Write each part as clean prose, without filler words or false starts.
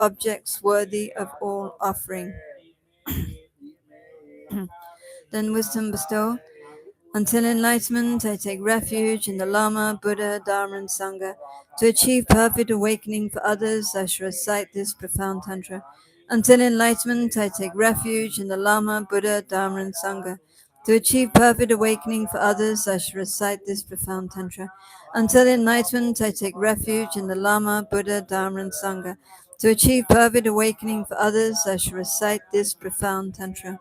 objects worthy of all offering. Then wisdom bestow. Until enlightenment, I take refuge in the Lama, Buddha, Dharma, and Sangha. To achieve perfect awakening for others, I shall recite this profound tantra. Until enlightenment, I take refuge in the Lama, Buddha, Dharma, and Sangha. To achieve perfect awakening for others, I shall recite this profound tantra. Until enlightenment, I take refuge in the Lama, Buddha, Dharma, and Sangha. To achieve perfect awakening for others, I shall recite this profound tantra.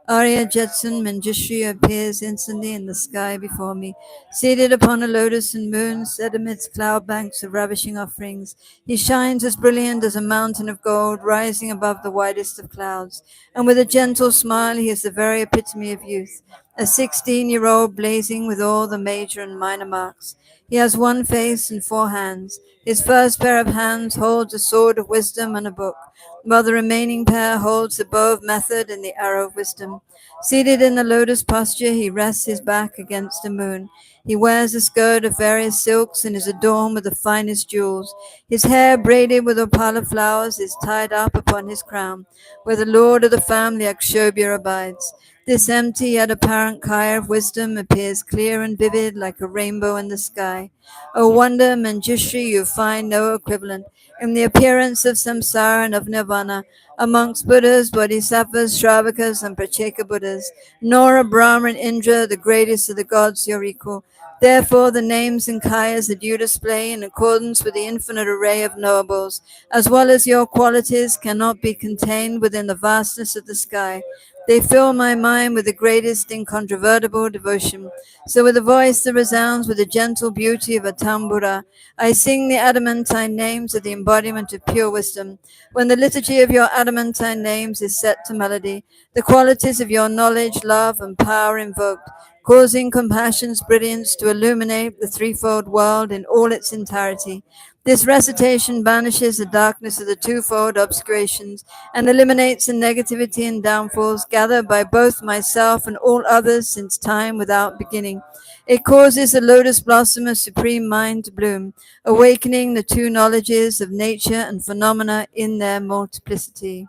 Arya Jetsun Manjushri appears instantly in the sky before me, seated upon a lotus and moon, set amidst cloud banks of ravishing offerings. He shines as brilliant as a mountain of gold, rising above the widest of clouds. And with a gentle smile, he is the very epitome of youth, a 16-year-old blazing with all the major and minor marks. He has one face and 4 hands. His first pair of hands holds a sword of wisdom and a book, while the remaining pair holds the bow of method and the arrow of wisdom. Seated in the lotus posture, he rests his back against the moon. He wears a skirt of various silks and is adorned with the finest jewels. His hair, braided with opala flowers, is tied up upon his crown, where the lord of the family Akshobhya abides. This empty yet apparent kaya of wisdom appears clear and vivid like a rainbow in the sky. O wonder, Manjushri, you find no equivalent in the appearance of samsara and of nirvana, amongst Buddhas, Bodhisattvas, Shravakas, and Pracheka Buddhas, nor are Brahma and Indra, the greatest of the gods, your equal. Therefore, the names and kayas that you display in accordance with the infinite array of knowables, as well as your qualities, cannot be contained within the vastness of the sky. They fill my mind with the greatest incontrovertible devotion. So with a voice that resounds with the gentle beauty of a tambura, I sing the adamantine names of the embodiment of pure wisdom. When the liturgy of your adamantine names is set to melody, the qualities of your knowledge, love, and power invoked, causing compassion's brilliance to illuminate the threefold world in all its entirety. This recitation banishes the darkness of the twofold obscurations and eliminates the negativity and downfalls gathered by both myself and all others since time without beginning. It causes the lotus blossom of supreme mind to bloom, awakening the two knowledges of nature and phenomena in their multiplicity.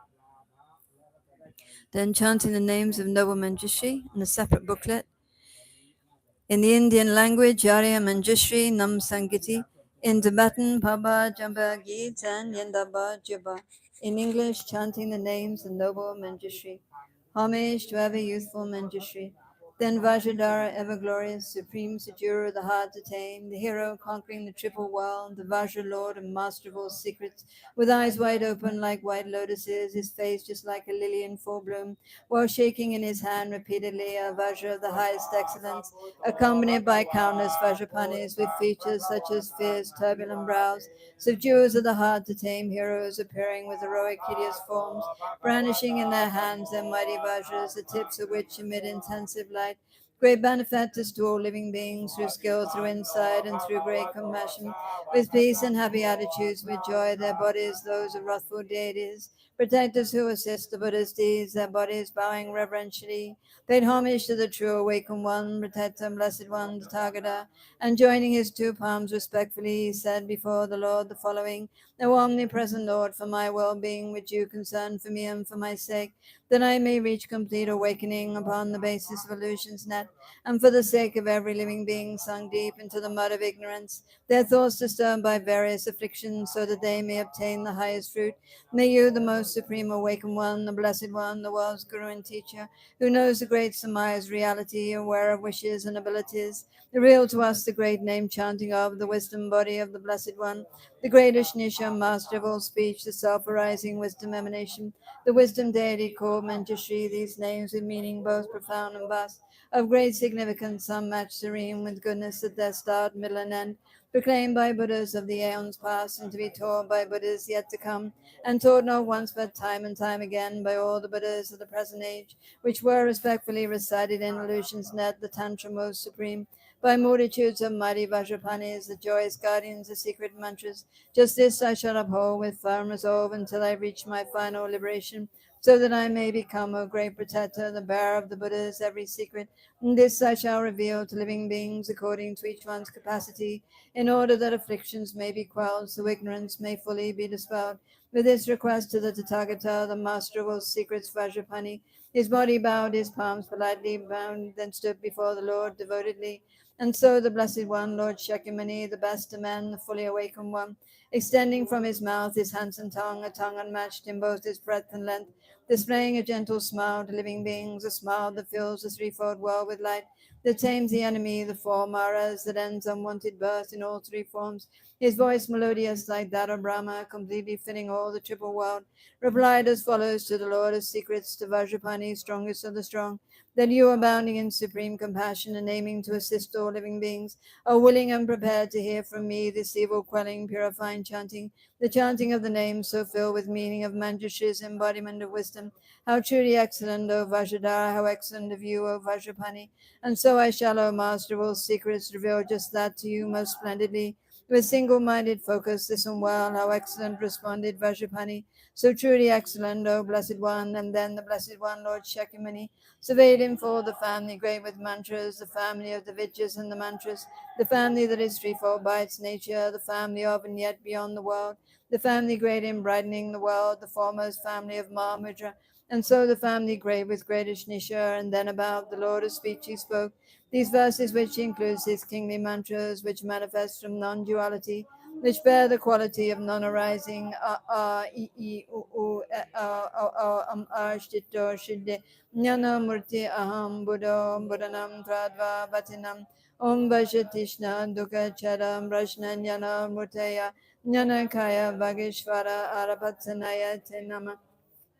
Then chanting the names of Noble Manjushri in a separate booklet. In the Indian language, Arya Manjushri Nam Sangiti. In Tibetan, Paba Jamba Gitan Yandaba Jaba. In English, chanting the names of Noble Manjushri. Homage to ever youthful Manjushri. Then Vajradhara, ever glorious, supreme Sajura, the hard to tame, the hero conquering the triple world, the Vajra lord and master of all secrets, with eyes wide open like white lotuses, his face just like a lily in full bloom, while shaking in his hand repeatedly a Vajra of the highest excellence, accompanied by countless Vajrapanis with features such as fierce, turbulent brows, subduers of the hard to tame heroes appearing with heroic, hideous forms, brandishing in their hands their mighty Vajras, the tips of which emit intensive light. Great benefactors to all living beings, through skill, through insight, and through great compassion, with peace and happy attitudes, with joy, their bodies, those of wrathful deities, protectors who assist the Buddha's deeds, their bodies bowing reverentially, paid homage to the true awakened one, protector, blessed one, the Tathagata, and joining his two palms respectfully, he said before the Lord the following: O omnipresent Lord, for my well-being, which you concern for me and for my sake, that I may reach complete awakening upon the basis of illusion's net, and for the sake of every living being sunk deep into the mud of ignorance, their thoughts disturbed by various afflictions, so that they may obtain the highest fruit. May you, the most supreme awakened one, the blessed one, the world's guru and teacher, who knows the great Samaya's reality, aware of wishes and abilities, reveal to us the great name chanting of the wisdom body of the blessed one, the great Ishnisha, master of all speech, the self-arising wisdom emanation, the wisdom deity called Manjushri, these names with meaning both profound and vast, of great significance, unmatched, serene, with goodness at their start, middle, and end, proclaimed by Buddhas of the aeons past, and to be taught by Buddhas yet to come, and taught not once but time and time again by all the Buddhas of the present age, which were respectfully recited in illusion's net, the Tantra most supreme, by multitudes of mighty Vajrapanis, the joyous guardians of secret mantras. Just this I shall uphold with firm resolve until I reach my final liberation, so that I may become, O great protector, the bearer of the Buddha's every secret. And this I shall reveal to living beings according to each one's capacity, in order that afflictions may be quelled, so ignorance may fully be dispelled. With this request to the Tathagata, the master of all secrets, Vajrapani, his body bowed, his palms politely bound, then stood before the Lord devotedly. And so the Blessed One, Lord Shakyamuni, the best of men, the fully awakened one, extending from his mouth his handsome tongue, a tongue unmatched in both its breadth and length, displaying a gentle smile to living beings, a smile that fills the threefold world with light, that tames the enemy, the four maras, that ends unwanted birth in all three forms. His voice melodious like that of Brahma, completely filling all the triple world, replied as follows to the Lord of Secrets, to Vajrapani, strongest of the strong, that you, abounding in supreme compassion and aiming to assist all living beings, are willing and prepared to hear from me this evil quelling, purifying chanting, the chanting of the name so filled with meaning of Manjushri's embodiment of wisdom. How truly excellent, O Vajradhara, how excellent of you, O Vajrapani. And so I shall, O Master of all secrets, reveal just that to you most splendidly. With single-minded focus, listen well, how excellent, responded Vajrapani. So truly excellent, O Blessed One. And then the Blessed One, Lord Shakyamuni, surveyed him for the family great with mantras, the family of the Vidyas and the mantras, the family that is threefold by its nature, the family of and yet beyond the world, the family great in brightening the world, the foremost family of Mahamudra, and so the family great with greatest Nisha, and then about the Lord of speech he spoke, these verses which includes his kingly mantras, which manifest from non-duality, which bear the quality of non-arising, ashtito shidde, jnana murti aham buddho, buddhanam pradva bhatinam, om vajatishna dukha charam rashna jnana murtaya, jnana kaya bhageshvara arapatsanaya te nama.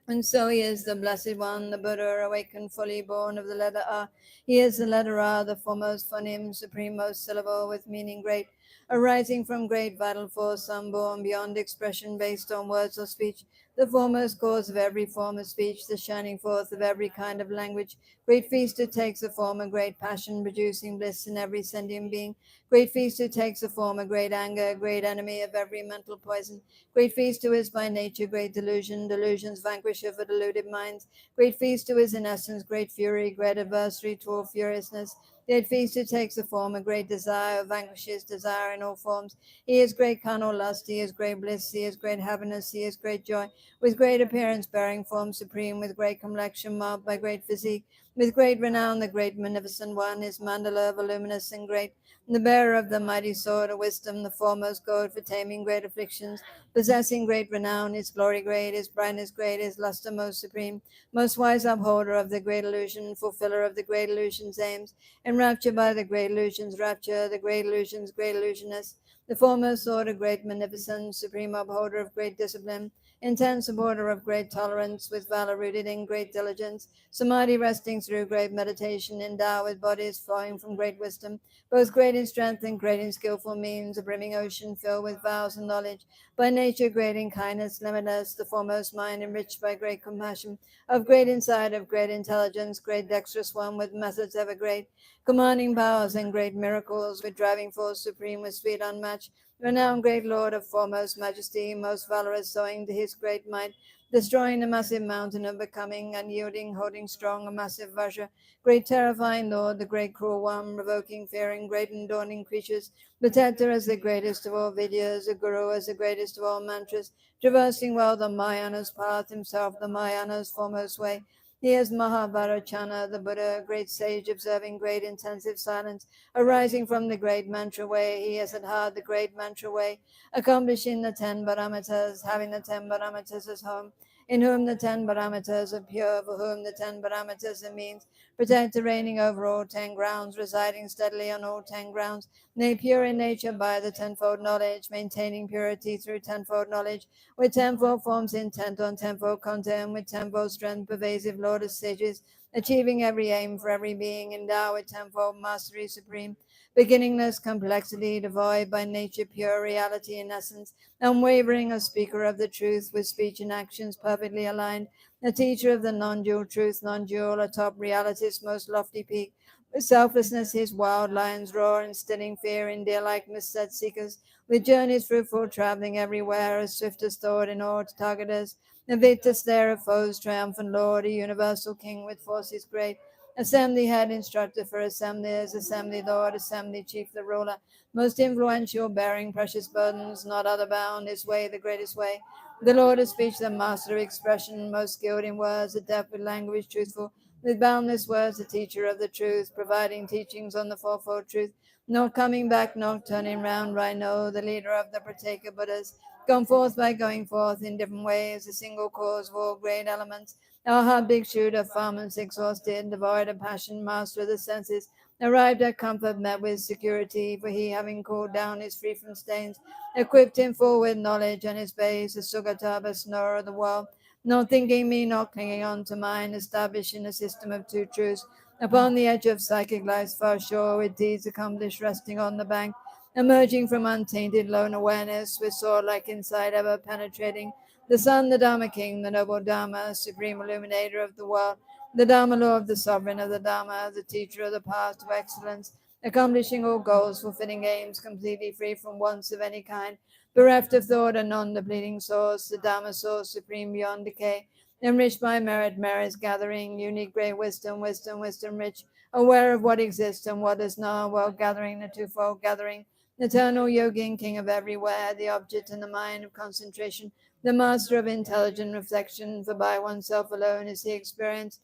And so he is the Blessed One, the Buddha, awakened, fully born of the letter A. He is the letter A, the foremost phoneme, suprememost syllable with meaning great, arising from great vital force, unborn, beyond expression, based on words or speech, the foremost cause of every form of speech, the shining forth of every kind of language, great feast who takes the form of great passion, producing bliss in every sentient being, great feast who takes the form of great anger, great enemy of every mental poison, great feast who is by nature great delusion, delusions vanquisher for deluded minds, great feast who is in essence great fury, great adversary to all furiousness, great feast who takes the form of great desire, vanquishes desire in all forms. He is great carnal lust, he is great bliss, he is great happiness, he is great joy, with great appearance bearing form supreme, with great complexion marked by great physique, with great renown, the great magnificent one is mandala, voluminous and great, the bearer of the mighty sword of wisdom, the foremost goad for taming great afflictions, possessing great renown, his glory great, his brightness great, his luster most supreme, most wise upholder of the great illusion, fulfiller of the great illusion's aims, enraptured by the great illusion's rapture, the great illusion's great illusionist, the foremost sword of great magnificence, supreme upholder of great discipline, intense supporter of great tolerance, with valor rooted in great diligence, samadhi resting through great meditation, endowed with bodies flowing from great wisdom, both great in strength and great in skillful means, a brimming ocean filled with vows and knowledge, by nature great in kindness, limitless, the foremost mind enriched by great compassion, of great insight, of great intelligence, great dexterous one with methods ever great, commanding powers and great miracles, with driving force supreme, with speed unmatched, renowned great Lord of foremost majesty, most valorous, owing to his great might, destroying the massive mountain of becoming, unyielding, holding strong a massive Vajra, great terrifying Lord, the great cruel one, revoking, fearing, great and daunting creatures, protector as the greatest of all Vidyas, a guru as the greatest of all mantras, traversing well the Mayana's path, himself the Mayana's foremost way. He is Mahavarachana, the Buddha, great sage, observing great intensive silence, arising from the great mantra way. He is at heart the great mantra way, accomplishing the 10 paramitas, having the 10 paramitas as home, in whom the 10 paramitas are pure, for whom the 10 paramitas are means, protector reigning over all 10 grounds, residing steadily on all 10 grounds, made pure in nature by the tenfold knowledge, maintaining purity through tenfold knowledge, with tenfold forms intent on tenfold content, with tenfold strength, pervasive Lord of sages, achieving every aim for every being, endowed with tenfold mastery supreme, beginningless complexity, devoid by nature pure reality in essence, unwavering, a speaker of the truth, with speech and actions perfectly aligned, a teacher of the non-dual truth, non-dual, atop reality's most lofty peak, With selflessness, his wild lions roar, instilling fear in deer-like misled seekers. With journeys fruitful, traveling everywhere, as swift as thought in order to target us. The victor slayer of foes, triumphant lord, a universal king with forces great. Assembly head, instructor for assemblies, assembly lord, assembly chief, the ruler. Most influential, bearing precious burdens, not other bound, his way the greatest way. The Lord of speech, the master of expression, most skilled in words, adept with language, truthful. With boundless words, the teacher of the truth, providing teachings on the fourfold truth. Not coming back, not turning round, Rhino, the leader of the partaker Buddhas. Gone forth by going forth in different ways, a single cause of all great elements. Our heart big shoot of farmers exhausted, devoid of passion, master of the senses. Arrived at comfort, met with security, for he having cooled down is free from stains. Equipped him full with knowledge and his base, the Sugataba snorer of the world. Not thinking me, not clinging on to mine, establishing a system of two truths. Upon the edge of psychic life's far shore, with deeds accomplished, resting on the bank, emerging from untainted lone awareness, with sword like insight ever penetrating. The Son, the Dharma King, the noble Dharma, supreme illuminator of the world, the Dharma law of the sovereign of the Dharma, the teacher of the path to excellence, accomplishing all goals, fulfilling aims, completely free from wants of any kind, bereft of thought and non-depleting source, the Dharma source, supreme beyond decay, enriched by merit, merits gathering, unique great wisdom, wisdom rich, aware of what exists and what is not, while gathering the twofold gathering, eternal yogin, king of everywhere, the object and the mind of concentration, the master of intelligent reflection, for by oneself alone is he experienced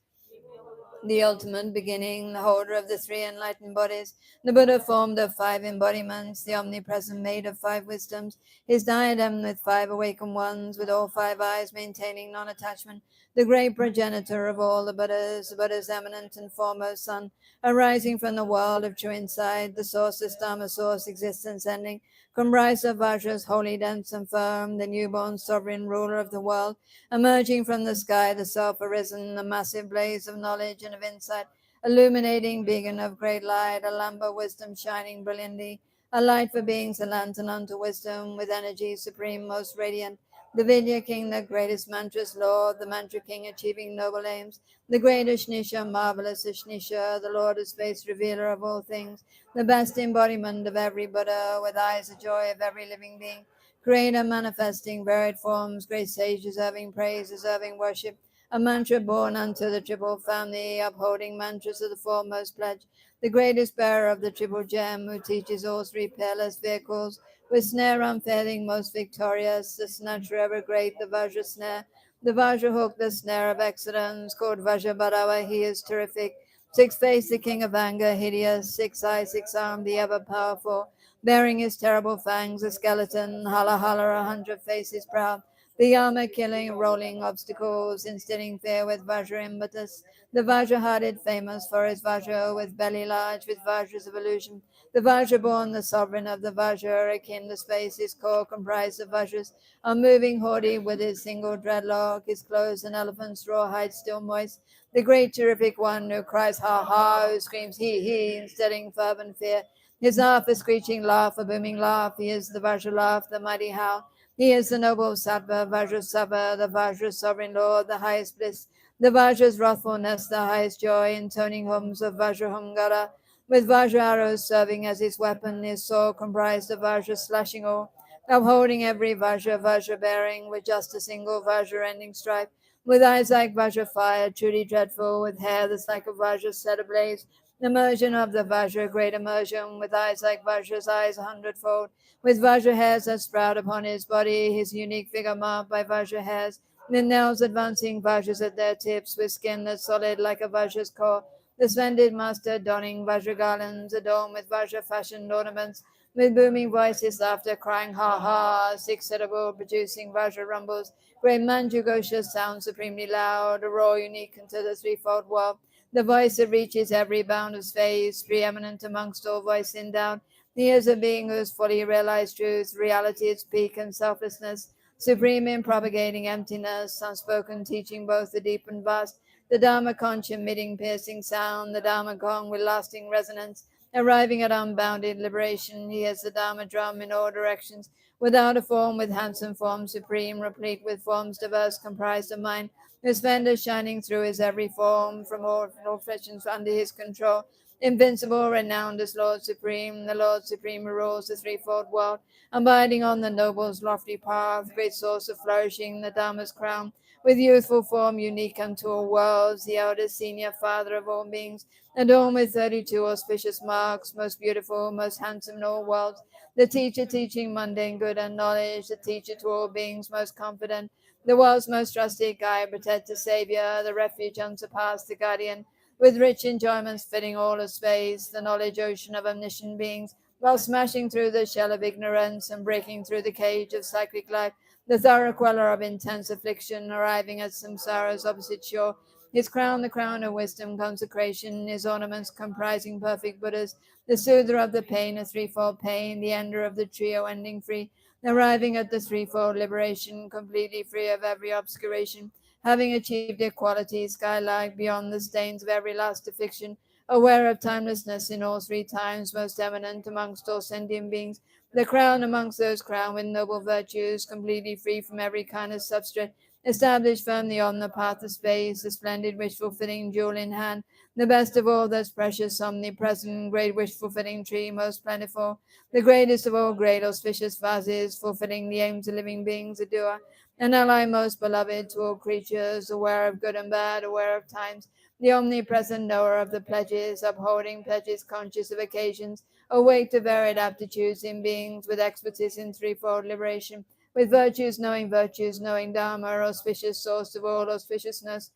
the ultimate beginning, the holder of the three enlightened bodies, the Buddha formed of five embodiments, the omnipresent made of five wisdoms, his diadem with five awakened ones, with all five eyes maintaining non-attachment, the great progenitor of all the Buddha's eminent and foremost son, arising from the world of true insight, the sourceless Dharma source, existence ending, comprised of Vajras, holy, dense, and firm, the newborn sovereign ruler of the world, emerging from the sky, the self arisen, a massive blaze of knowledge and of insight, illuminating, beacon of great light, a lamp of wisdom shining brilliantly, a light for beings, a lantern unto wisdom, with energy supreme, most radiant. The Vidya King, the greatest mantras Lord, the Mantra King achieving noble aims, the great Ashnisha, marvelous Ashnisha, the Lord of space, revealer of all things, the best embodiment of every Buddha, with eyes the joy of every living being, creator manifesting varied forms, great sage deserving praise, deserving worship, a mantra born unto the triple family, upholding mantras of the foremost pledge, the greatest bearer of the triple gem, who teaches all three peerless vehicles, with snare unfailing, most victorious, the snatcher ever great, the Vajra snare, the Vajra hook, the snare of excellence, called Vajra Bharawa, he is terrific, six-faced, the king of anger, hideous, six-eyed, six-armed, the ever-powerful, bearing his terrible fangs, a skeleton, hala hala, 100 faces proud, the armor killing, rolling obstacles, instilling fear with Vajra impetus, the Vajra hearted, famous for his Vajra, with belly large, with Vajra's evolution, the Vajra born, the sovereign of the Vajra, akin to space, his core comprised of Vajras, unmoving, haughty, with his single dreadlock, his clothes an elephant's raw hide still moist, the great terrific one who cries ha ha, who screams he, instilling fervent fear, his laugh a screeching laugh, a booming laugh. He is the Vajra laugh, the mighty howl. He is the noble Sattva, Vajra Sattva, the Vajra sovereign Lord, the highest bliss. The Vajra's wrathfulness, the highest joy, intoning hymns of Vajra Humgara, with Vajra arrows serving as his weapon, his sword comprised of Vajra slashing all, upholding every Vajra, Vajra bearing, with just a single Vajra ending strife, with eyes like Vajra fire, truly dreadful, with hair that's like a Vajra set ablaze, immersion of the Vajra, great immersion, with eyes like Vajra's eyes 100-fold, with Vajra hairs that sprout upon his body, his unique figure marked by Vajra hairs, with nails advancing Vajras at their tips, with skin that's solid like a Vajra's core, the splendid master donning Vajra garlands, adorned with Vajra fashioned ornaments, with booming voices, laughter, crying ha ha, six syllable, producing Vajra rumbles, great Manjughosha sound supremely loud, a roar unique unto the threefold world, the voice that reaches every bound of space, preeminent amongst all voice endowed. He is a being who has fully realized truth, reality, its peak, and selflessness, supreme in propagating emptiness, unspoken teaching both the deep and vast, the Dharma conch emitting piercing sound, the Dharma gong with lasting resonance, arriving at unbounded liberation. He is the Dharma drum in all directions, without a form, with handsome form supreme, replete with forms diverse, comprised of mind, his splendor shining through his every form, from all afflictions under his control, invincible, renowned as Lord Supreme, the Lord Supreme who rules the threefold world, abiding on the noble's lofty path, great source of flourishing, the Dharma's crown, with youthful form unique unto all worlds, the eldest senior father of all beings, adorned with 32 auspicious marks, most beautiful, most handsome in all worlds, the teacher teaching mundane good and knowledge, the teacher to all beings, most confident, the world's most trusted guide, protector, savior, the refuge unsurpassed, the guardian, with rich enjoyments filling all of space, the knowledge ocean of omniscient beings, while smashing through the shell of ignorance and breaking through the cage of cyclic life, the thorough queller of intense affliction, arriving at samsara's opposite shore, his crown, the crown of wisdom, consecration, his ornaments comprising perfect Buddhas, the soother of the pain, a threefold pain, the ender of the trio ending free, arriving at the threefold liberation, completely free of every obscuration, having achieved equality, sky-like, beyond the stains of every last affliction, aware of timelessness in all three times, most eminent amongst all sentient beings, the crown amongst those crowned with noble virtues, completely free from every kind of substrate, established firmly on the path of space, a splendid wish-fulfilling jewel in hand, the best of all that's precious, omnipresent, great wish-fulfilling tree, most plentiful, the greatest of all great auspicious vases, fulfilling the aims of living beings, a doer, an ally most beloved to all creatures, aware of good and bad, aware of times, the omnipresent knower of the pledges, upholding pledges, conscious of occasions, awake to varied aptitudes in beings, with expertise in threefold liberation, with virtues, knowing Dharma, auspicious source of all auspiciousness,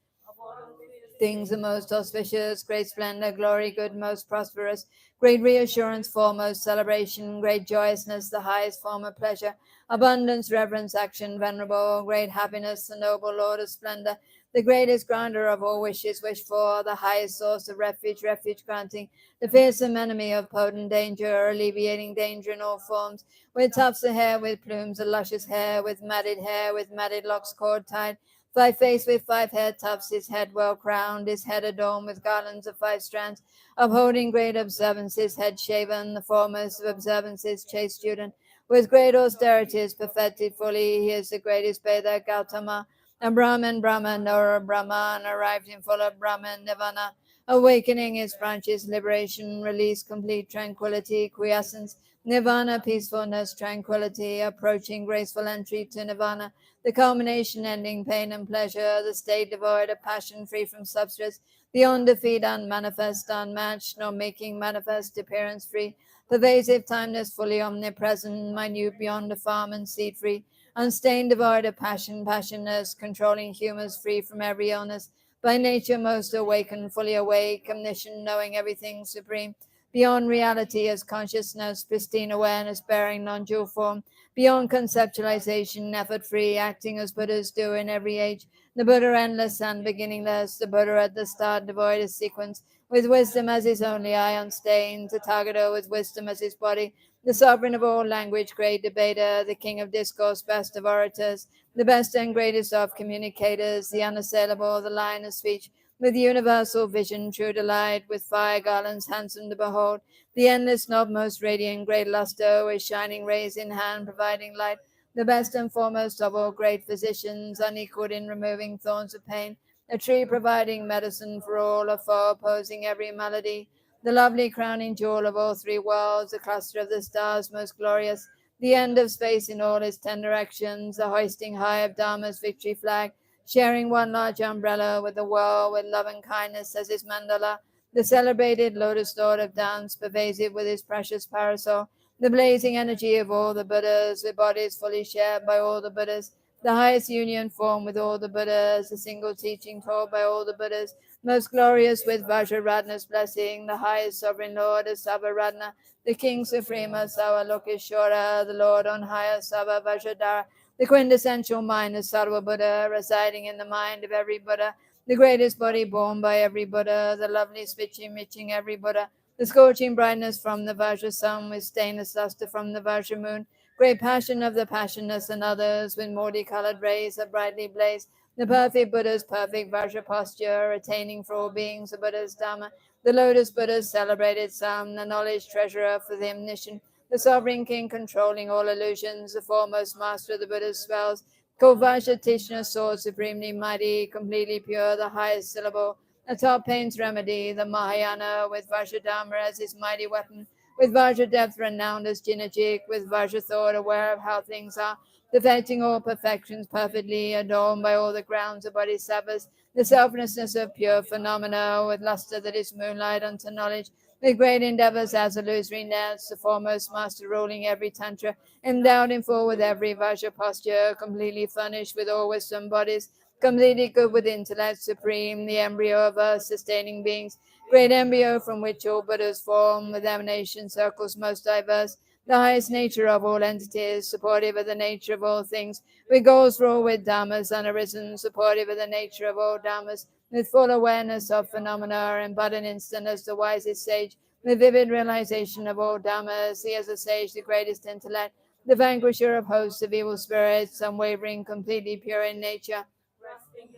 things the most auspicious, great splendor, glory, good, most prosperous, great reassurance, foremost celebration, great joyousness, the highest form of pleasure, abundance, reverence, action, venerable, great happiness, the noble Lord of splendor, the greatest granter of all wishes wished for, the highest source of refuge, refuge granting, the fearsome enemy of potent danger, alleviating danger in all forms, with tufts of hair, with plumes of luscious hair, with matted locks cord tied, 5 face with 5 head tufts, his head well crowned, his head adorned with garlands of 5 strands, upholding great observances, head shaven, the foremost of observances, chaste student, with great austerities, perfected fully, he is the greatest Veda Gautama, a Brahman, knower of Brahman, arrived in full of Brahman, Nirvana, awakening his branches, liberation, release, complete tranquility, quiescence, Nirvana, peacefulness, tranquility, approaching graceful entry to Nirvana, the culmination ending pain and pleasure, the state devoid of passion, free from substance, beyond defeat, unmanifest, unmatched, nor making manifest, appearance free, pervasive, timeless, fully omnipresent, minute beyond the farm and seed free, unstained, devoid of passion, passionless, controlling humors, free from every illness, by nature most awakened, fully awake, omniscient, knowing everything supreme, beyond reality as consciousness, pristine awareness, bearing non-dual form, beyond conceptualization, effort free, acting as Buddhas do in every age. The Buddha endless and beginningless, the Buddha at the start, devoid of sequence, with wisdom as his only eye unstained, the Tathagata with wisdom as his body, the sovereign of all language, great debater, the king of discourse, best of orators, the best and greatest of communicators, the unassailable, the lion of speech, with universal vision, true delight, with fire garlands handsome to behold, the endless knob most radiant, great luster, with shining rays in hand, providing light, the best and foremost of all great physicians, unequaled in removing thorns of pain, a tree providing medicine for all, a foe opposing every malady, the lovely crowning jewel of all three worlds, the cluster of the stars most glorious, the end of space in all its 10 directions, the hoisting high of Dharma's victory flag, sharing one large umbrella with the world, with love and kindness as his mandala, the celebrated lotus lord of dance, pervasive with his precious parasol, the blazing energy of all the Buddhas, with bodies fully shared by all the Buddhas, the highest union formed with all the Buddhas, the single teaching taught by all the Buddhas, most glorious with Vajraratna's blessing, the highest sovereign Lord of Savaratna, the King Supreme of Savalokeshwara, the Lord on high of Sava Vajradhara, the quintessential mind of Sarva Buddha, residing in the mind of every Buddha, the greatest body born by every Buddha, the lovely speeching, reaching every Buddha, the scorching brightness from the Vajra sun, with stainless luster from the Vajra moon, great passion of the passionless and others, with multicolored rays that brightly blaze, the perfect Buddha's perfect Vajra posture, attaining for all beings the Buddha's Dhamma, the lotus Buddha's celebrated sum, the knowledge treasurer for the omniscient, the sovereign king controlling all illusions, the foremost master of the Buddha's spells, called Vajra Tishna, sword supremely mighty, completely pure, the highest syllable, the top pain's remedy, the Mahayana, with Vajradharma as his mighty weapon, with Vajra depth renowned as Jinajik, with Vajra thought aware of how things are, perfecting all perfections perfectly, adorned by all the grounds of bodhisattvas, the selflessness of pure phenomena, with luster that is moonlight unto knowledge, with great endeavors as illusory nets, the foremost master ruling every tantra, endowed in full with every Vajra posture, completely furnished with all wisdom bodies, completely good with intellect supreme, the embryo of earth sustaining beings, great embryo from which all Buddhas form, with emanation circles most diverse, the highest nature of all entities, supportive of the nature of all things, with goals for all with dharmas unarisen, supportive of the nature of all dharmas, with full awareness of phenomena, and but an instant as the wisest sage, with vivid realization of all dharmas, he as a sage, the greatest intellect, the vanquisher of hosts of evil spirits, unwavering, completely pure in nature,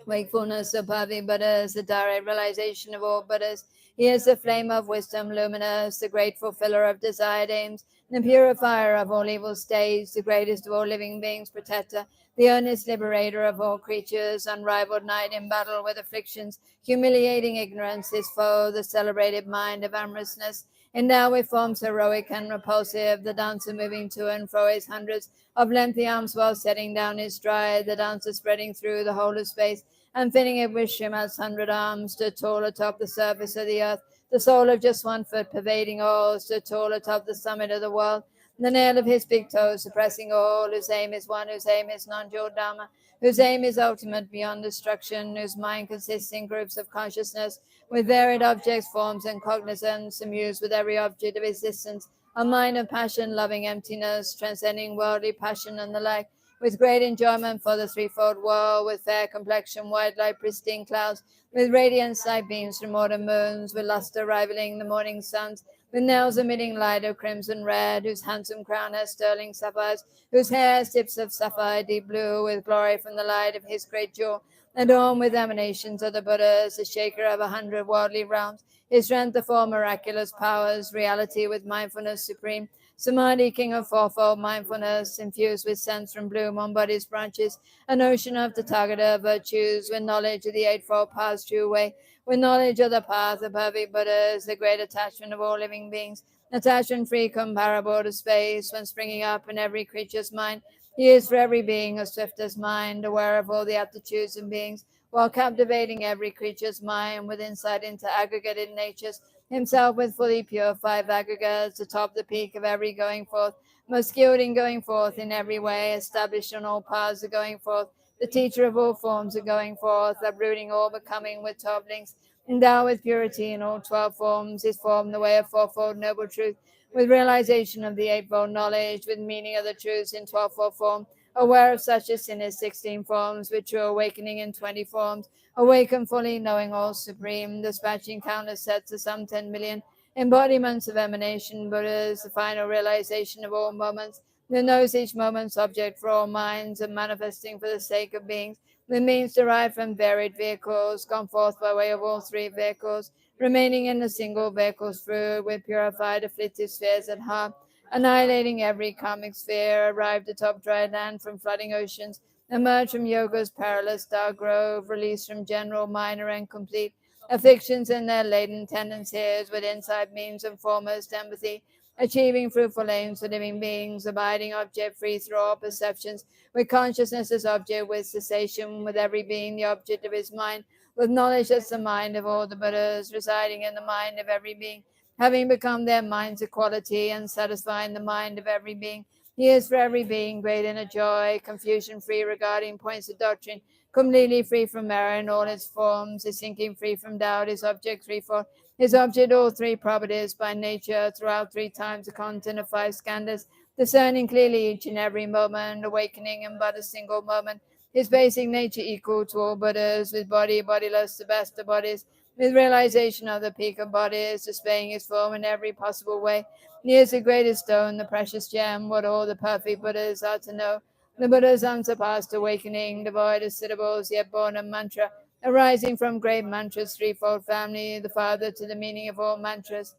wakefulness of Bhavi Buddhas, the direct realization of all Buddhas. He is the flame of wisdom, luminous, the great fulfiller of desired aims, the purifier of all evil states, the greatest of all living beings, protector, the earnest liberator of all creatures, unrivaled knight in battle with afflictions, humiliating ignorance, his foe, the celebrated mind of amorousness, endowed with forms heroic and repulsive, the dancer moving to and fro his hundreds of lengthy arms while setting down his stride, the dancer spreading through the whole of space, and filling it with Shrimat's 100 arms, stood tall atop the surface of the earth, the sole of just 1 foot pervading all, stood tall atop the summit of the world, the nail of his big toe suppressing all, whose aim is one, whose aim is non-dual Dharma, whose aim is ultimate beyond destruction, whose mind consists in groups of consciousness, with varied objects, forms, and cognizance, amused with every object of existence, a mind of passion, loving emptiness, transcending worldly passion and the like, with great enjoyment for the threefold world, with fair complexion, white light, pristine clouds, with radiant side beams from autumn moons, with luster rivaling the morning suns, with nails emitting light of crimson red, whose handsome crown has sterling sapphires, whose hair has tips of sapphire deep blue, with glory from the light of his great jaw, adorned with emanations of the Buddhas, the shaker of 100 worldly realms, his strength of four miraculous powers, reality with mindfulness supreme, Samadhi, king of fourfold mindfulness, infused with sense from bloom on body's branches, an ocean of Tathagata virtues, with knowledge of the eightfold path's true way, with knowledge of the path of perfect Buddhas, the great attachment of all living beings, attachment free, comparable to space, when springing up in every creature's mind. He is for every being a swift as mind, aware of all the aptitudes and beings, while captivating every creature's mind with insight into aggregated natures, himself with fully purified aggregates atop the peak of every going forth, most skilled in going forth in every way, established on all paths of going forth, the teacher of all forms of going forth, uprooting all becoming with 12 links, endowed with purity in all 12 forms, his form the way of fourfold noble truth, with realization of the eightfold knowledge, with meaning of the truths in 12-fold form, aware of such as in his 16 forms, with true awakening in 20 forms, awaken fully, knowing all supreme, dispatching countless sets of some 10 million embodiments of emanation Buddhas, the final realization of all moments, that knows each moment's object for all minds, and manifesting for the sake of beings, the means derived from varied vehicles, gone forth by way of all three vehicles, remaining in the single vehicle's fruit, with purified afflictive spheres at heart, annihilating every karmic sphere, arrived atop dry land from flooding oceans, emerged from yoga's perilous dark grove, released from general, minor, and complete afflictions and their latent tendencies, with inside means and foremost empathy, achieving fruitful aims for living beings, abiding object free through all perceptions, with consciousness as object, with cessation, with every being the object of his mind, with knowledge as the mind of all the Buddhas, residing in the mind of every being, having become their mind's equality and satisfying the mind of every being. He is for every being great inner joy, confusion free regarding points of doctrine, completely free from error in all its forms, his thinking free from doubt, his object free for his object all three properties by nature, throughout 3 times the content of 5 skandhas, discerning clearly each and every moment, awakening in but a single moment, his basic nature equal to all Buddhas, with body, bodiless, the best of bodies, with realization of the peak of bodies, displaying his form in every possible way. He is the greatest stone, the precious gem, what all the perfect Buddhas are to know. The Buddha's unsurpassed awakening, devoid of syllables, yet born of mantra, arising from great mantras, threefold family, the father to the meaning of all mantras,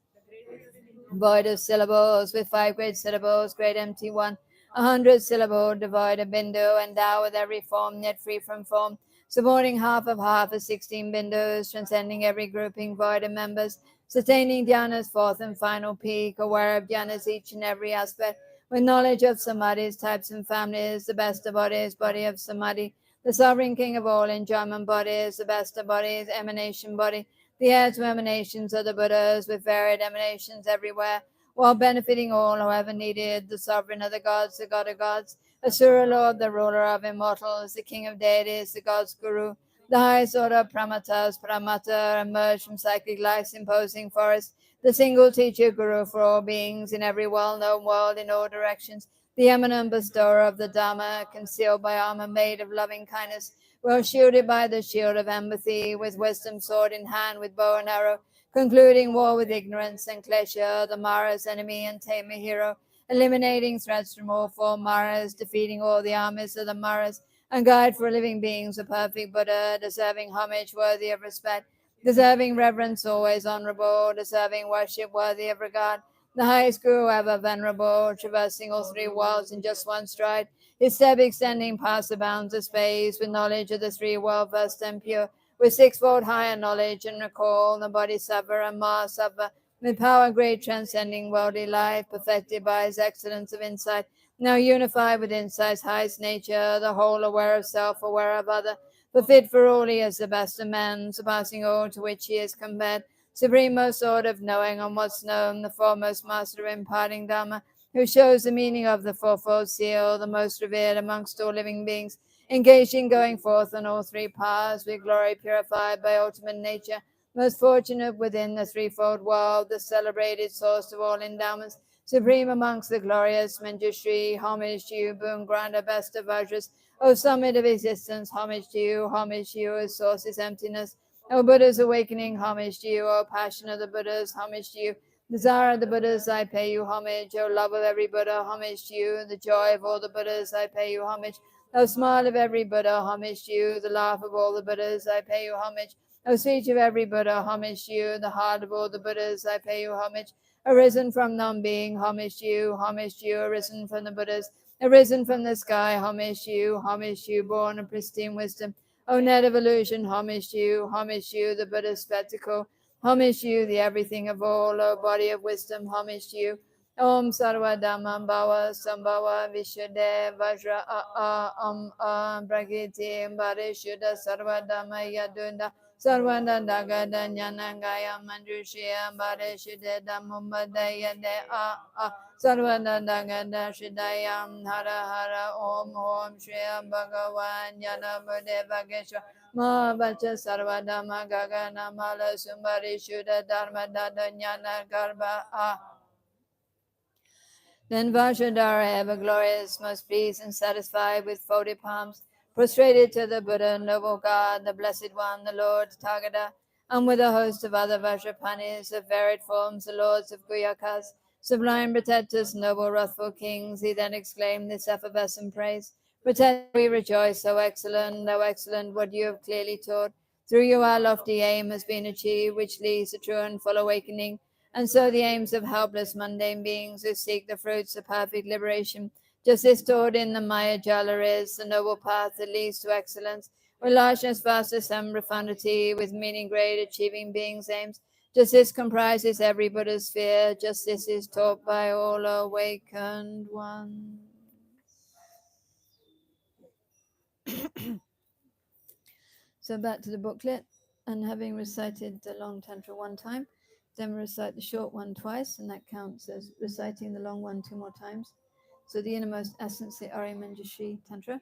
void of syllables, with 5 great syllables, great empty one, 100 syllable, devoid of bindu, endowed with every form, yet free from form, supporting half of 16 bindus, transcending every grouping void of members, sustaining dhyanas fourth and final peak, aware of dhyanas each and every aspect, with knowledge of samadhis, types and families, the best of bodies, body of samadhi, the sovereign king of all enjoyment bodies, the best of bodies, emanation body, the heir to emanations of the Buddhas, with varied emanations everywhere, while benefiting all who ever needed, the sovereign of the gods, the god of gods, Asura Lord, the ruler of immortals, the king of deities, the god's guru, the highest order of pramatas, pramata, emerged from psychic life's imposing forest, the single teacher guru for all beings in every well-known world in all directions, the eminent bestower of the Dhamma, concealed by armor made of loving kindness, well shielded by the shield of empathy, with wisdom sword in hand, with bow and arrow, concluding war with ignorance and klesha, the Mara's enemy and tamer hero, eliminating threats from all four Maras, defeating all the armies of the Maras, and guide for living beings, a perfect Buddha, deserving homage, worthy of respect, deserving reverence, always honorable, deserving worship, worthy of regard, the highest Guru ever venerable, traversing all three worlds in just one stride, his step extending past the bounds of space, with knowledge of the three world versed and pure, with sixfold higher knowledge and recall, the Bodhisattva and Mahasattva, with power great transcending worldly life, perfected by his excellence of insight, now unified with insight's highest nature, the whole aware of self, aware of other, but fit for all he is the best of men, surpassing all to which he is compared, supremost sword of knowing on what's known, the foremost master of imparting Dhamma, who shows the meaning of the fourfold seal, the most revered amongst all living beings, engaged in going forth on all three paths, with glory purified by ultimate nature, most fortunate within the threefold world, the celebrated source of all endowments, supreme amongst the glorious, Manjushri, homage to you, boon granter, best of Vajras, O summit of existence, homage to you, as source is emptiness, O Buddha's awakening, homage to you, O passion of the Buddhas, homage to you, desire of the Buddhas, I pay you homage, O love of every Buddha, homage to you, the joy of all the Buddhas, I pay you homage, O smile of every Buddha, homage to you, the laugh of all the Buddhas, I pay you homage, O speech of every Buddha, homage to you, the heart of all the Buddhas, I pay you homage, arisen from non-being, homage to you, arisen from the Buddhas, arisen from the sky, homage to you, born of pristine wisdom, O net of illusion, homage to you, the Buddha's spectacle, homage to you, the everything of all, O body of wisdom, homage to you, Om Sarva Dhammam Bhava Sambhava Vishuddha Vajra Prakriti Mbari Shuddha Sarva Dhamma Yadunda Sarvanda Dagada Nyanangaya Manjushya Mbari Shuddha Dhammumbadaya De Sarvanda Dagada Shuddhayam Hara Hara Om Om Shriya Bhagavan Yana Buddha Bhageshwa Mahavacha Sarva Dhamma Gagana Mala Sumbari Shuddha Dharma Dada Nyana Garbha Then Vajradhara, ever glorious, most pleased and satisfied with folded palms, prostrated to the Buddha, noble God, the Blessed One, the Lord Tathagata, and with a host of other Vajrapanis of varied forms, the lords of Guyakas, sublime protectors, noble wrathful kings, he then exclaimed this effervescent praise. Protector, we rejoice, O excellent, what you have clearly taught. Through you our lofty aim has been achieved, which leads to true and full awakening, and so the aims of helpless mundane beings who seek the fruits of perfect liberation, just as stored in the Maya Jala is, the noble path that leads to excellence, where largeness, vastness, and profundity, with meaning great, achieving beings' aims. Justice comprises every Buddha's sphere. Justice is taught by all awakened ones. So back to the booklet, and having recited the long tantra one time, then recite the short one twice, and that counts as reciting the long one two more times. So the innermost essence, the Arya Manjushri Tantra.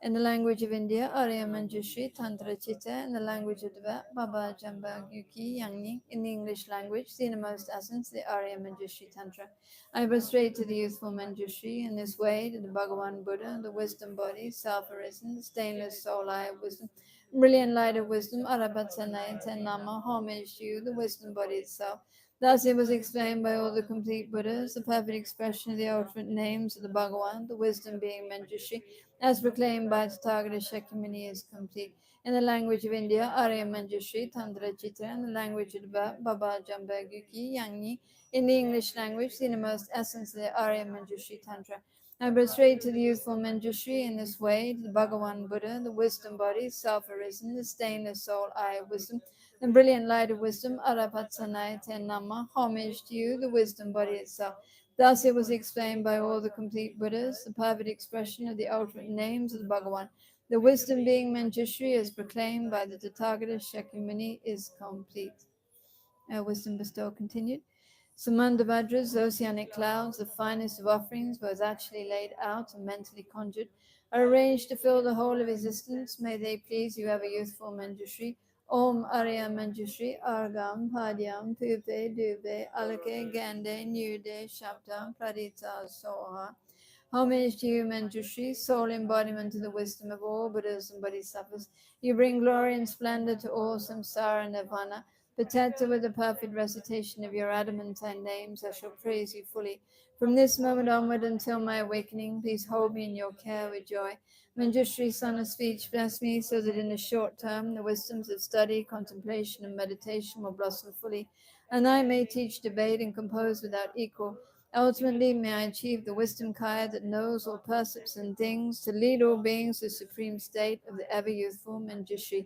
In the language of India, Arya Manjushri Tantra Chitta. In the language of Tibet, Baba Jamba Gyuki Yangni. In the English language, the innermost essence, the Arya Manjushri Tantra. I prostrate to the youthful Manjushri in this way, to the Bhagavan Buddha, the wisdom body, self-arisen, the stainless soul eye of wisdom, brilliant light of wisdom, Arabatanayata Nama, homage to you, the wisdom body itself. Thus it was explained by all the complete Buddhas, the perfect expression of the ultimate names of the Bhagavan, the wisdom being Manjushri, as proclaimed by Tathagata Shakyamuni is complete. In the language of India, Arya Manjushri, Tantra Chitra. In the language of Tibet, Baba Jamba Gyuki Yangni. In the English language, the innermost essence of the Arya Manjushri Tantra. I prostrate to the youthful Manjushri in this way, to the Bhagavan Buddha, the wisdom body, self-arisen, the stainless soul, eye of wisdom, the brilliant light of wisdom, Arapatsanaya Te Nama, homage to you, the wisdom body itself. Thus it was explained by all the complete Buddhas, the perfect expression of the ultimate names of the Bhagavan. The wisdom being Manjushri, as proclaimed by the Tathagata Shakyamuni, is complete. Wisdom bestow continued. Samandavajras, oceanic clouds, the finest of offerings, both actually laid out and mentally conjured, are arranged to fill the whole of existence. May they please you ever youthful Manjushri. Om Arya Manjushri, Argam, Padyam, Pupe, Dube, Alake, Gande, Nude, Shabdam, Pradita, Soha. Homage to you, Manjushri, sole embodiment of the wisdom of all Buddhas and Bodhisattvas. You bring glory and splendor to all samsara and nirvana. Protected with the perfect recitation of your adamantine names, I shall praise you fully. From this moment onward until my awakening, please hold me in your care with joy. Manjushri, son of speech, bless me so that in the short term the wisdoms of study, contemplation, and meditation will blossom fully, and I may teach, debate, and compose without equal. Ultimately, may I achieve the wisdom kaya that knows all percepts and things, to lead all beings to the supreme state of the ever youthful Manjushri.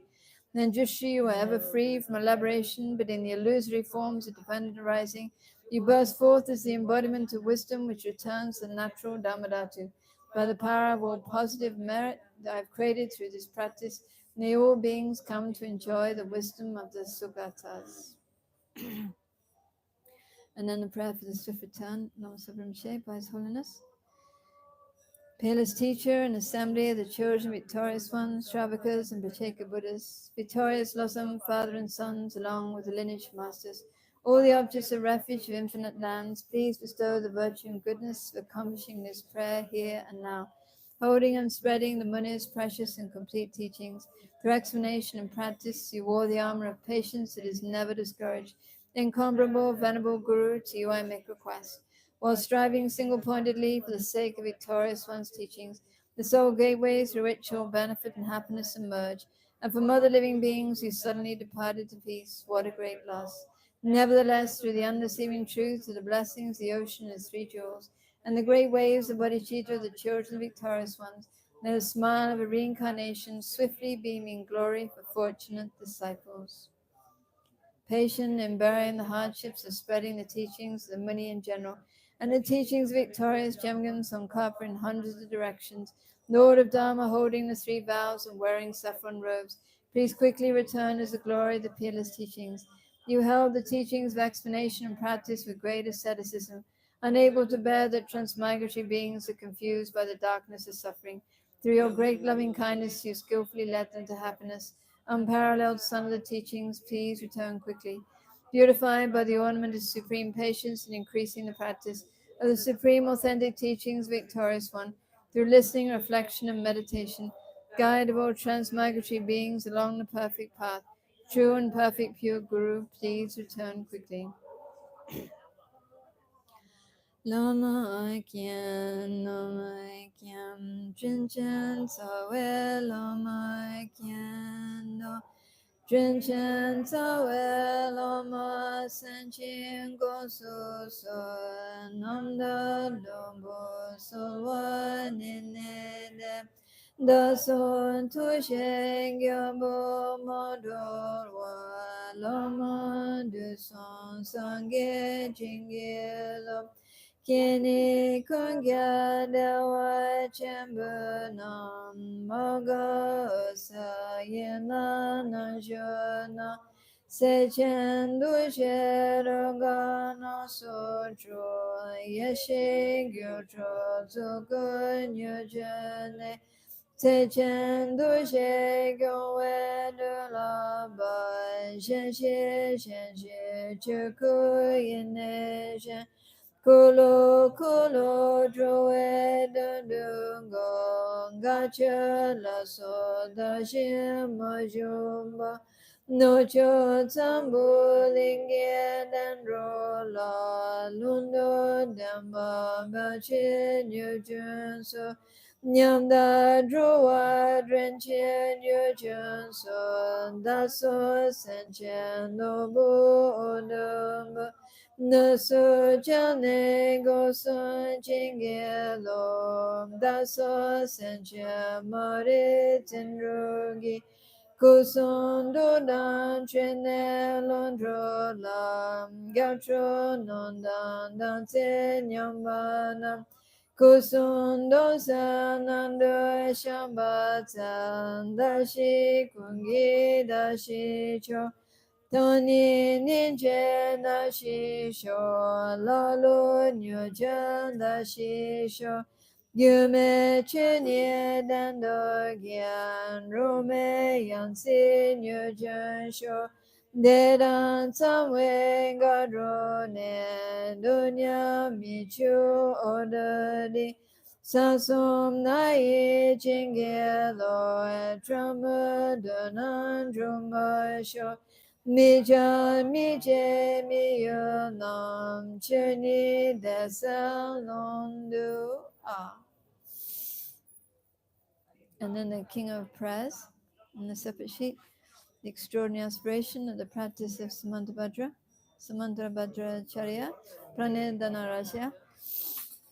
Manjushri, you are ever free from elaboration, but in the illusory forms of dependent arising, you burst forth as the embodiment of wisdom which returns the natural Dhammadhatu. By the power of all positive merit that I have created through this practice, may all beings come to enjoy the wisdom of the Sugatas. And then the prayer for the swift return, Lama Zopa Rinpoche, by His Holiness. Peerless teacher and assembly of the children, victorious ones, Shravakas and Pacheka Buddhas, victorious Losam, father and sons, along with the lineage masters, all the objects of refuge of infinite lands, please bestow the virtue and goodness of accomplishing this prayer here and now, holding and spreading the Muni's precious and complete teachings. Through explanation and practice, you wore the armor of patience that is never discouraged. Incomparable, venerable Guru, to you I make request. While striving single-pointedly for the sake of victorious one's teachings, the sole gateways through which all benefit and happiness emerge, and from other living beings who suddenly departed to peace, what a great loss. Nevertheless, through the undeceiving truth of the blessings, the ocean and its three jewels, and the great waves of bodhicitta, the children of victorious ones, may the smile of a reincarnation swiftly beaming glory for fortunate disciples. Patient in bearing the hardships of spreading the teachings of the Muni in general, and the teachings of victorious Jemgan Tsongkhapa in hundreds of directions, Lord of Dharma holding the three vows and wearing saffron robes, please quickly return as the glory of the peerless teachings. You held the teachings of explanation and practice with great asceticism, unable to bear that transmigratory beings are confused by the darkness of suffering. Through your great loving kindness, you skillfully led them to happiness. Unparalleled Son of the teachings, please return quickly. Beautified by the ornament of supreme patience and increasing the practice of the supreme authentic teachings, victorious one, through listening, reflection, and meditation, guide of all transmigratory beings along the perfect path. True and perfect pure Guru, please return quickly. Lama Kyan, Lama Kyan, Jin Chen Tsawe, Lama Kyan, no. Jin Chen Tsawe, Lama San Chin Go Su So, Nam Da Dombo So Wa Nine De, Da Son Tu Shen Gyabo Modor Wa, Lama Du Son Sangye Jingye Lo, Kini Kongya Dewa Chamber Nam Maga Sa Yena Najana Sechen Dushe Roga No Sotro Yeshe Gyotro Zuko Nyojane Sechen Dushe Gyowe De La Ba Shenshi Shenshi Chuku Yene Shen Kulo kulo droe dungo gacha la so da shima jumba no cho tsambu lingye dan ro la lundo damba ba chin yu jun so nyam da droa dren chin yu jun so da so sen chen no bu o Naso jane goson chingelo, daso sencha mare tenrugi, kuson dodan chene londro lam, gaucho nondan danse nyambana, kuson dosan ando shambatan, dashi kungi dashi cho, Tony Ninja da Shisho, Lalo Nyuja da Shisho, Yume Chinye Dando Gyan, Rume Yansi Nyuja Sho, Dedan Samwe Gadrone, Dunya Michu Odadi, Sasum Nai Chingelo, Drama Danan Drumba Sho, Mija mije miyo nam cheni desalondu. And then the King of Prayers on the separate sheet. The extraordinary aspiration of the practice of Samantabhadra Charya, Pranedana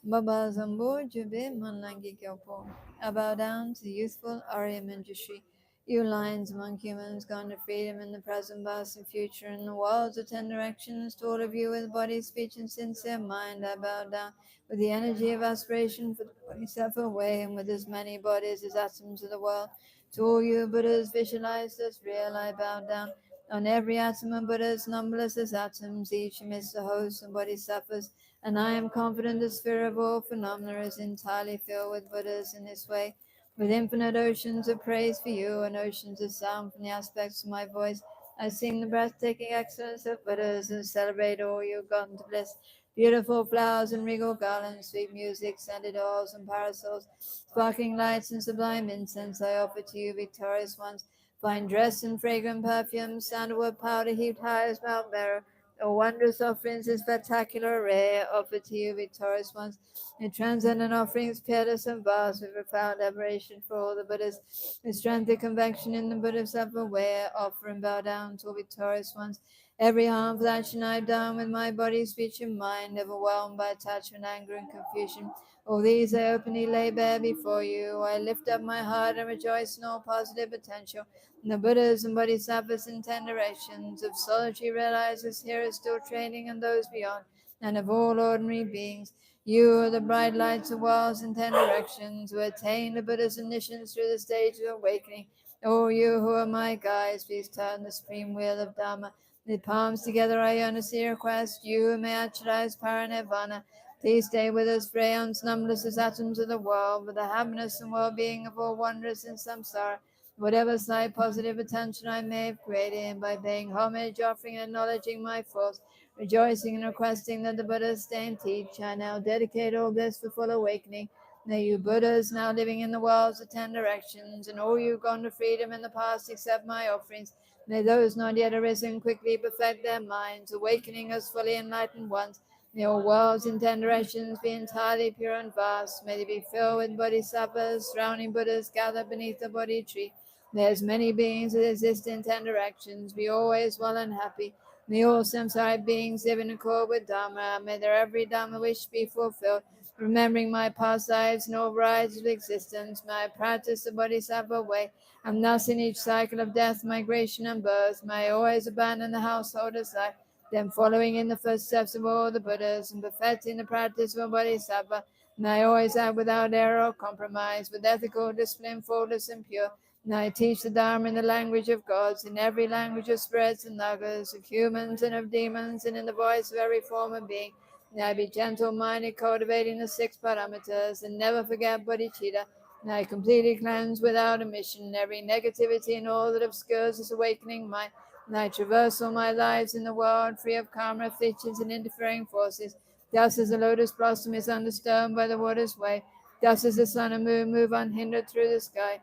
Baba Zambo Jube Manlangi Gyopo. I bow down to the youthful Arya Manjushri. You lions among humans, gone to freedom in the present, past, and future, in the worlds of 10 directions, to all of you with body, speech, and sincere mind, I bow down with the energy of aspiration for the Bodhisattva way, and with as many bodies as atoms of the world. To all you Buddhas visualized as real, I bow down. On every atom of Buddhas, numberless as atoms, each amidst the hosts and bodhisattvas, and I am confident the sphere of all phenomena is entirely filled with Buddhas in this way, with infinite oceans of praise for you and oceans of sound from the aspects of my voice. I sing the breathtaking excellence of Buddhas and celebrate all you gotten to bliss. Beautiful flowers and regal garlands, sweet music, scented oils and parasols, sparkling lights and sublime incense I offer to you, victorious ones. Fine dress and fragrant perfumes, sandalwood powder heaped high as Mount Meru, O wondrous offerings in spectacular array offered to you, victorious ones, in transcendent offerings, peerless and vast, with profound admiration for all the Buddhas, in strength and convection in the Bodhisattva way, offer and bow down to all victorious ones. Every harmful action I've done with my body, speech, and mind, overwhelmed by attachment, anger, and confusion, all these I openly lay bare before you. I lift up my heart and rejoice in all positive potential. The Buddhas and Bodhisattvas in 10 directions of solitary realizers here is still training and those beyond, and of all ordinary beings. You are the bright lights of worlds in 10 directions who attain the Buddha's omniscience through the stage of awakening. O you who are my guides, please turn the supreme wheel of Dharma. With palms together I earnestly request you who may actualize paranirvana. Please stay with us for aeons numberless as atoms of the world, with the happiness and well-being of all wanderers in samsara. Whatever slight positive attention I may have created, and by paying homage, offering, and acknowledging my faults, rejoicing and requesting that the Buddhas stay and teach, I now dedicate all this for full awakening. May you Buddhas now living in the worlds of 10 directions, and all you gone to freedom in the past accept my offerings. May those not yet arisen quickly perfect their minds, awakening as fully enlightened ones. May all worlds in 10 directions be entirely pure and vast. May they be filled with bodhisattvas, surrounding Buddhas gathered beneath the Bodhi tree. May as many beings as exist in 10 directions be always well and happy. May all samsaric beings live in accord with Dharma. May their every Dharma wish be fulfilled. Remembering my past lives and all varieties of existence, may I practice the Bodhisattva way, and thus in each cycle of death, migration, and birth, may I always abandon the householder's life, then following in the footsteps of all the Buddhas and perfecting the practice of a Bodhisattva, may I always act without error or compromise, with ethical discipline, faultless and pure. Now I teach the Dharma in the language of gods, in every language of spirits and nagas, of humans and of demons, and in the voice of every form of being. Now I be gentle-minded, cultivating the 6 parameters, and never forget bodhicitta. Now I completely cleanse without omission every negativity and all that obscures this awakening mind. Now I traverse all my lives in the world, free of karma, afflictions, and interfering forces. Just as the lotus blossom is undisturbed by the water's wave, just as the sun and moon move unhindered through the sky,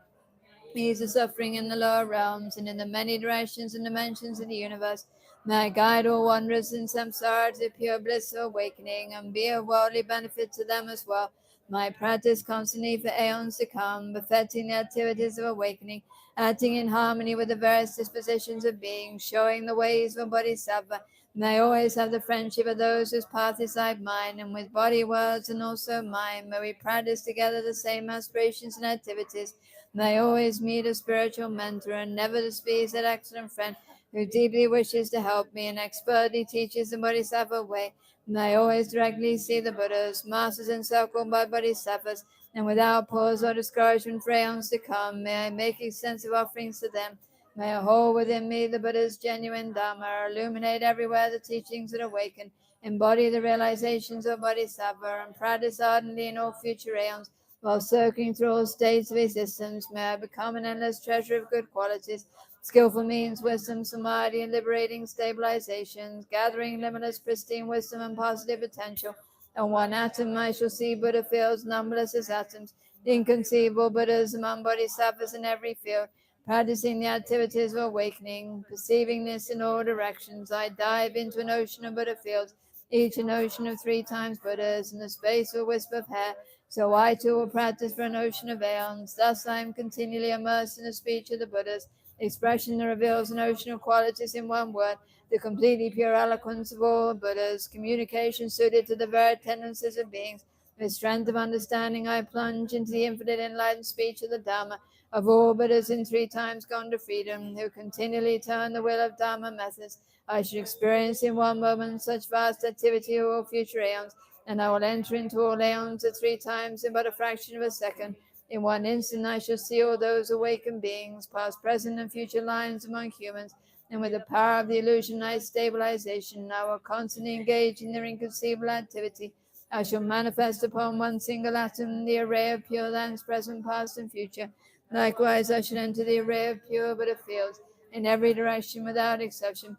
ease the suffering in the lower realms and in the many directions and dimensions of the universe. May I guide all wanderers in samsara to pure bliss or awakening, and be of worldly benefit to them as well. My practice constantly for aeons to come, perfecting the activities of awakening, acting in harmony with the various dispositions of being, showing the ways of a bodhisattva. May I always have the friendship of those whose path is like mine, and with body, words, and also mind, may we practice together the same aspirations and activities. May I always meet a spiritual mentor and never despise that excellent friend who deeply wishes to help me and expertly teaches the bodhisattva way. May I always directly see the Buddhas, masters encircled by bodhisattvas, and without pause or discouragement for aeons to come, may I make extensive offerings to them. May I hold within me the Buddha's genuine Dharma, illuminate everywhere the teachings that awaken, embody the realizations of bodhisattva, and practice ardently in all future aeons. While circling through all states of existence, may I become an endless treasure of good qualities, skillful means, wisdom, samadhi, and liberating stabilizations, gathering limitless pristine wisdom and positive potential. And one atom I shall see Buddha fields numberless as atoms, inconceivable Buddhas among bodhisattvas in every field, practicing the activities of awakening, perceiving this in all directions. I dive into an ocean of Buddha fields, each an ocean of 3 times Buddhas, in the space of a wisp of hair. So I too will practice for an ocean of aeons. Thus I am continually immersed in the speech of the Buddhas, expression that reveals an ocean of qualities in one word, the completely pure eloquence of all Buddhas, communication suited to the very tendencies of beings. With strength of understanding, I plunge into the infinite enlightened speech of the Dharma of all Buddhas in 3 times gone to freedom, who continually turn the wheel of Dharma methods. I should experience in one moment such vast activity of all future aeons, and I will enter into all aeons at 3 times in but a fraction of a second. In one instant I shall see all those awakened beings, past, present, and future lines among humans, and with the power of the illusionized stabilization, I will constantly engage in their inconceivable activity. I shall manifest upon one single atom the array of pure lands, present, past, and future. Likewise, I shall enter the array of pure Buddha fields in every direction without exception,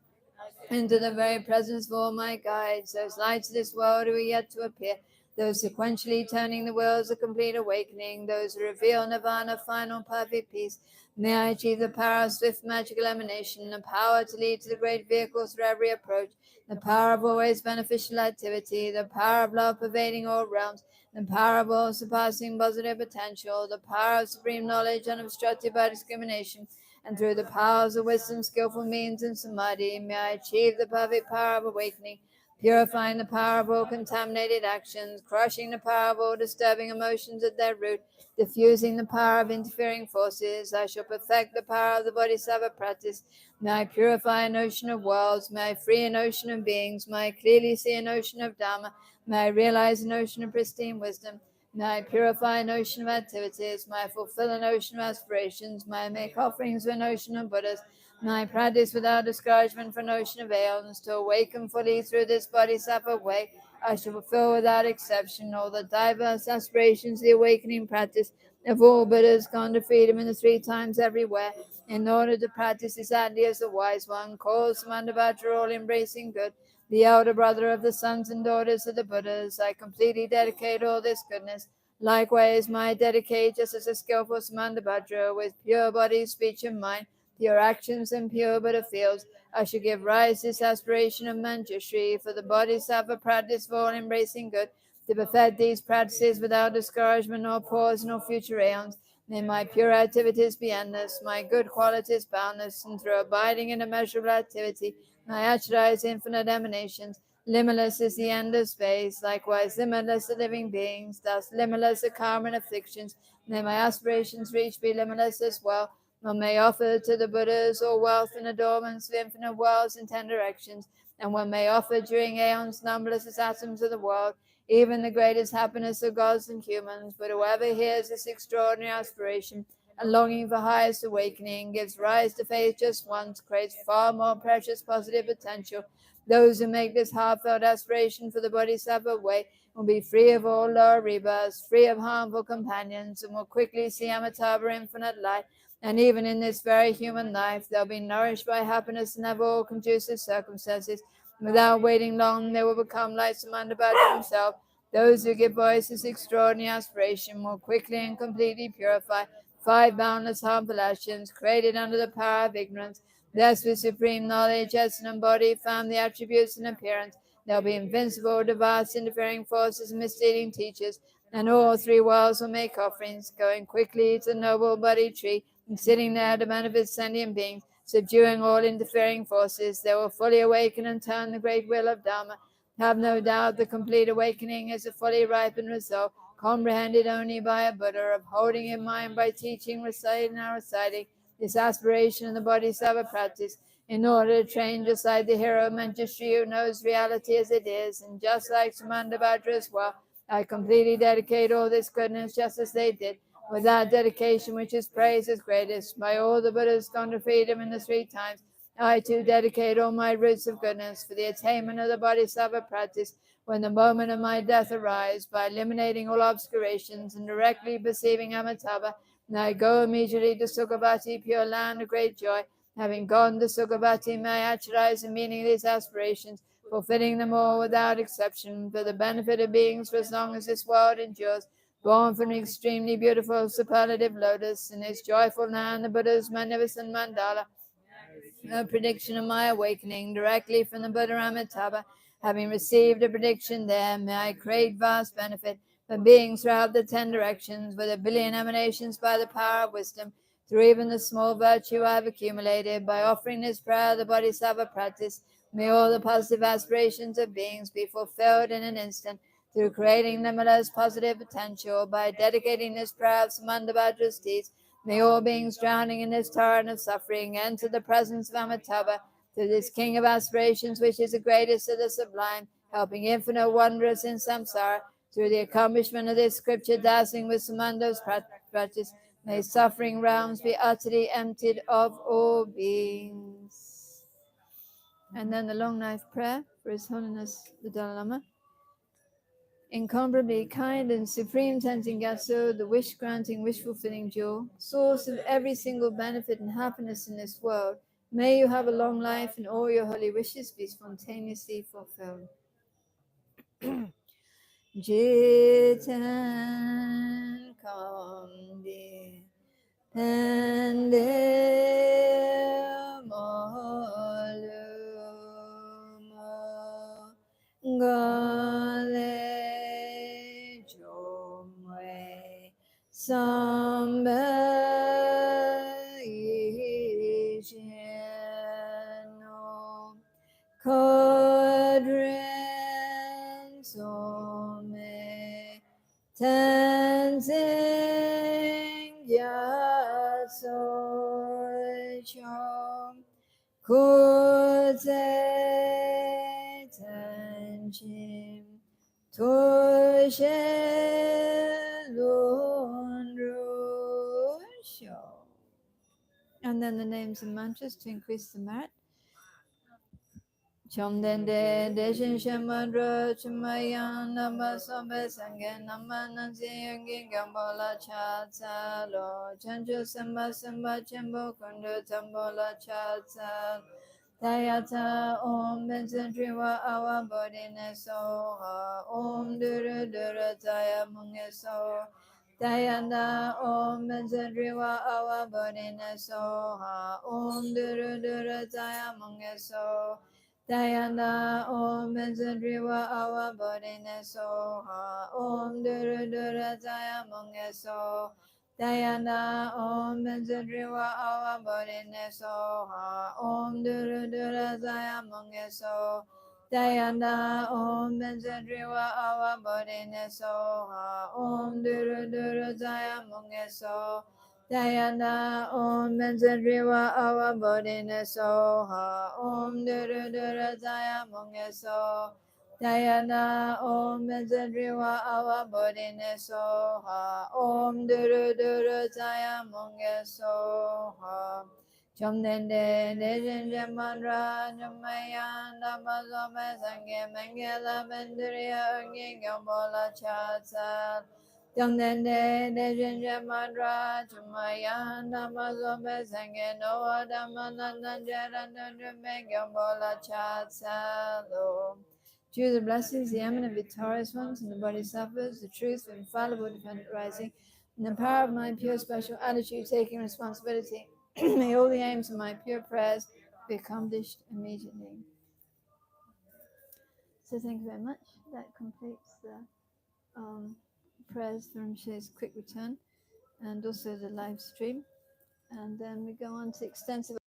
into the very presence of all my guides, those lights of this world who are yet to appear, those sequentially turning the wheels of complete awakening, those who reveal nirvana, final perfect peace. May I achieve the power of swift magical emanation, the power to lead to the great vehicles through every approach, the power of always beneficial activity, the power of love pervading all realms, the power of all surpassing positive potential, the power of supreme knowledge unobstructed by discrimination, and through the powers of wisdom, skillful means, and samadhi, may I achieve the perfect power of awakening, purifying the power of all contaminated actions, crushing the power of all disturbing emotions at their root, diffusing the power of interfering forces. I shall perfect the power of the bodhisattva practice. May I purify an ocean of worlds, may I free an ocean of beings, may I clearly see an ocean of Dharma, may I realize an ocean of pristine wisdom. May I purify an ocean of activities. May I fulfill an ocean of aspirations. May I make offerings for an ocean of Buddhas. May I practice without discouragement for an ocean of aeons. To awaken fully through this bodhisattva way, I shall fulfill without exception all the diverse aspirations of the awakening practice of all Buddhas gone to freedom in the 3 times everywhere. In order to practice exactly as the wise one calls Mandabhadra all embracing good, the elder brother of the sons and daughters of the Buddhas, I completely dedicate all this goodness. Likewise, may I dedicate just as a skillful Samandabhadra with pure body, speech, and mind, pure actions, and pure Buddha fields. I should give rise to this aspiration of Manjushri for the bodhisattva practice of all embracing good, to perfect these practices without discouragement or pause in all future aeons. May my pure activities be endless, my good qualities boundless, and through abiding in immeasurable activity, my actualized infinite emanations. Limitless is the end of space, likewise limitless the living beings, thus limitless the karma and afflictions. May my aspirations reach be limitless as well. One may offer to the Buddhas all wealth and adornments of infinite worlds in 10 directions, and one may offer during aeons numberless as atoms of the world, even the greatest happiness of gods and humans. But whoever hears this extraordinary aspiration, a longing for highest awakening, gives rise to faith just once, creates far more precious positive potential. Those who make this heartfelt aspiration for the Bodhisattva way will be free of all lower rebirths, free of harmful companions, and will quickly see Amitabha infinite light. And even in this very human life, they'll be nourished by happiness and have all conducive circumstances. Without waiting long, they will become like Samandabhadra himself. Those who give voice to this extraordinary aspiration will quickly and completely purify 5 boundless harmful actions created under the power of ignorance. Thus, with supreme knowledge, essence and body, found the attributes and appearance, they'll be invincible to vast interfering forces and misleading teachers. And all three worlds will make offerings, going quickly to the noble Bodhi tree, and sitting there to manifest sentient beings, subduing all interfering forces. They will fully awaken and turn the great will of Dharma. Have no doubt the complete awakening is a fully ripened result, comprehended only by a Buddha, of holding in mind by teaching, reciting, and reciting this aspiration in the Bodhisattva practice, in order to train just like the hero Manjushri who knows reality as it is, and just like Samandabhadra as well. I completely dedicate all this goodness just as they did, with that dedication which is praised as greatest by all the Buddhas gone to freedom in the three times. I too dedicate all my roots of goodness for the attainment of the Bodhisattva practice when the moment of my death arrives, by eliminating all obscurations and directly perceiving Amitabha. And I go immediately to Sukhavati, pure land of great joy. Having gone to Sukhavati, may I actualize the meaning of these aspirations, fulfilling them all without exception, for the benefit of beings for as long as this world endures. Born from an extremely beautiful superlative lotus, in this joyful land, the Buddha's magnificent mandala, a prediction of my awakening directly from the Buddha Amitabha. Having received a prediction there, may I create vast benefit for beings throughout the 10 directions, with a billion emanations by the power of wisdom, through even the small virtue I have accumulated. By offering this prayer, the Bodhisattva practice, may all the positive aspirations of beings be fulfilled in an instant, through creating limitless positive potential. By dedicating this prayer of Samandabhadra's deeds, may all beings drowning in this torrent of suffering enter the presence of Amitabha, through this king of aspirations, which is the greatest of the sublime, helping infinite wanderers in samsara, through the accomplishment of this scripture dazzling with Samando's practice. May suffering realms be utterly emptied of all beings. And then the long knife prayer for His Holiness the Dalai Lama. Incomparably kind and supreme Tenzin Gyatso, the wish-granting, wish-fulfilling jewel, source of every single benefit and happiness in this world, may you have a long life and all your holy wishes be spontaneously fulfilled. Jitan Kamdi Pende Malumo Gale Jomwe Samba Ijeno Kodren Some Tenzing Gyatso Chom Kote Tenjim Toshe Lundru Sho. And then the names and mantras to increase the merit. Chom dende deshin shamadra chamayan nama sobe sangen nama nansi yungi gambola chatsa lo chanchu samba samba chambo kundu tambola chatsa Tayata Om Bensadriwa Awa Bodhine Soha Om Duru Duru Taya Munge So Tayanda Om Bensadriwa Awa Bodhine Soha Om Duru Duru Taya Munge So Tayanda Om Bensadriwa Awa Bodhine Soha Om Duru Duru Taya Munge So Dayana Om Bensadriwa Awa Bodhine Soha Om Duru Duru Zaya Munge So Dayana Om Bensadriwa Awa Bodhine Soha Om Duru Duru Zaya Munge So Dayana Om Bensadriwa Awa Bodhine Soha Om Duru Duru Zaya Munge So Dayana Om Bensadriwa Awa Bodhine Soha Om Duru Duru Zaya Munge Soha Chom Dende Dejen Jamandra Jamayan Lama Zopa Sangye Mengela Benduriya Ungi Gambola Chatsal Chom Dende Dejen Jamandra Jamayan Lama Zopa Sangye Noa Dhammanandan Jarandan Jume Gambola Chatsal Choose the blessings, the eminent victorious ones, and the bodhisattvas, the truth, the infallible dependent rising, and the power of my pure special attitude taking responsibility. May all the aims of my pure prayers be accomplished immediately. So thank you very much. That completes the prayer. prayers for Rinpoche's quick return and also the live stream. And then we go on to extensive